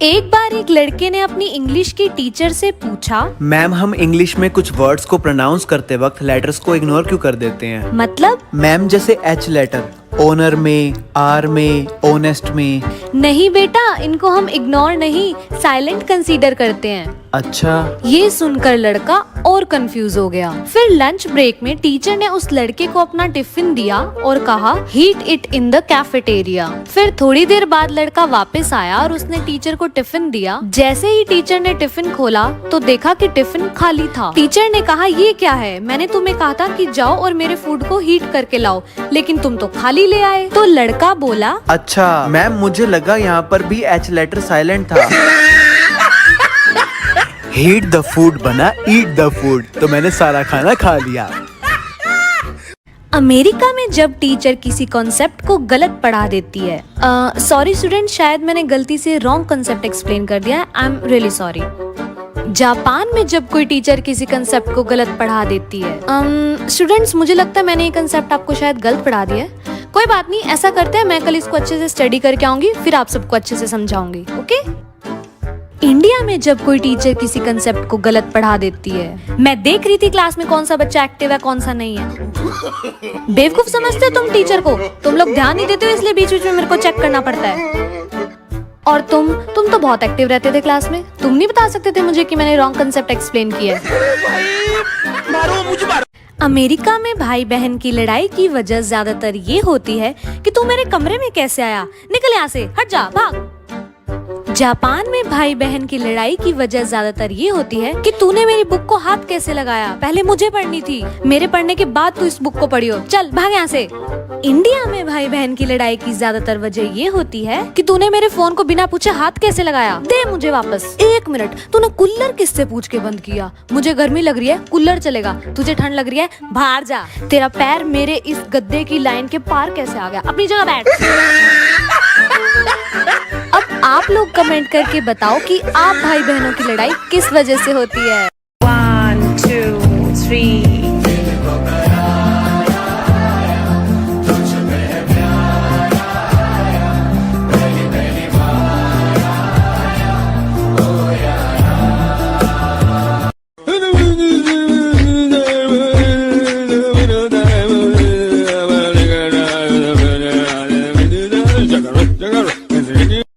एक बार एक लड़के ने अपनी इंग्लिश की टीचर से पूछा, मैम हम इंग्लिश में कुछ वर्ड्स को प्रोनाउंस करते वक्त लेटर्स को इग्नोर क्यों कर देते हैं? मतलब? मैम जैसे एच लेटर, ओनर में, आर में, ओनेस्ट में। नहीं बेटा, इनको हम इग्नोर नहीं, साइलेंट कंसीडर करते हैं। अच्छा। ये सुनकर लड़का और कंफ्यूज हो गया। फिर लंच ब्रेक में टीचर ने उस लड़के को अपना टिफिन दिया और कहा, heat it in the cafeteria. फिर थोड़ी देर बाद लड़का वापस आया और उसने टीचर को टिफिन दिया। जैसे ही टीचर ने टिफिन खोला तो देखा कि टिफिन खाली था। टीचर ने कहा, ये क्या है? मैंने तुम्हें कहा था कि जाओ और मेरे फूड को हीट करके लाओ, लेकिन तुम तो खाली ले आए। तो लड़का बोला, अच्छा मैम, मुझे लगा यहाँ पर भी एच लेटर साइलेंट था। हीट द फूड बना ईट द फूड, तो मैंने सारा खाना खा लिया। अमेरिका में जब टीचर किसी कॉन्सेप्ट को गलत पढ़ा देती है, सॉरी स्टूडेंट, शायद मैंने गलती से रॉन्ग कॉन्सेप्ट एक्सप्लेन कर दिया है, I am really sorry. Japan में जब कोई टीचर किसी कंसेप्ट को गलत पढ़ा देती है, स्टूडेंट्स मुझे लगता है मैंने ये कंसेप्ट आपको शायद गलत पढ़ा दिया है। कोई बात नहीं, ऐसा करते हैं, मैं कल इसको अच्छे से स्टडी करके आऊंगी, फिर आप सबको अच्छे से समझाऊंगी, ओके? इंडिया में जब कोई टीचर किसी कंसेप्ट को गलत पढ़ा देती है, मैं देख रही थी क्लास में कौन सा बच्चा एक्टिव है कौन सा नहीं है। बेवकूफ समझते हो तुम टीचर को? तुम लोग ध्यान नहीं देते हो, इसलिए बीच बीच में मेरे को चेक करना पड़ता है। और तुम तो बहुत एक्टिव रहते थे क्लास में। तुम नहीं बता सकते थे मुझे कि मैंने रॉन्ग कंसेप्ट एक्सप्लेन किया है। अमेरिका में भाई बहन की लड़ाई की वजह ज्यादातर ये होती है कि तू मेरे कमरे में कैसे आया, निकल यहाँ से, हट जा, भाग। जापान में भाई बहन की लड़ाई की वजह ज्यादातर ये होती है कि तूने मेरी बुक को हाथ कैसे लगाया, पहले मुझे पढ़नी थी, मेरे पढ़ने के बाद तू इस बुक को पढ़ियो, चल भाग यहाँ से। इंडिया में भाई बहन की लड़ाई की ज्यादातर वजह ये होती है कि तूने मेरे फोन को बिना पूछे हाथ कैसे लगाया, दे मुझे वापस। एक मिनट, तूने कूलर किससे पूछ के बंद किया? मुझे गर्मी लग रही है, कूलर चलेगा, तुझे ठंड लग रही है, बाहर जा। तेरा पैर मेरे इस गद्दे की लाइन के पार कैसे आ गया, अपनी जगह बैठ। अब आप लोग कमेंट करके बताओ कि आप भाई बहनों की लड़ाई किस वजह से होती है।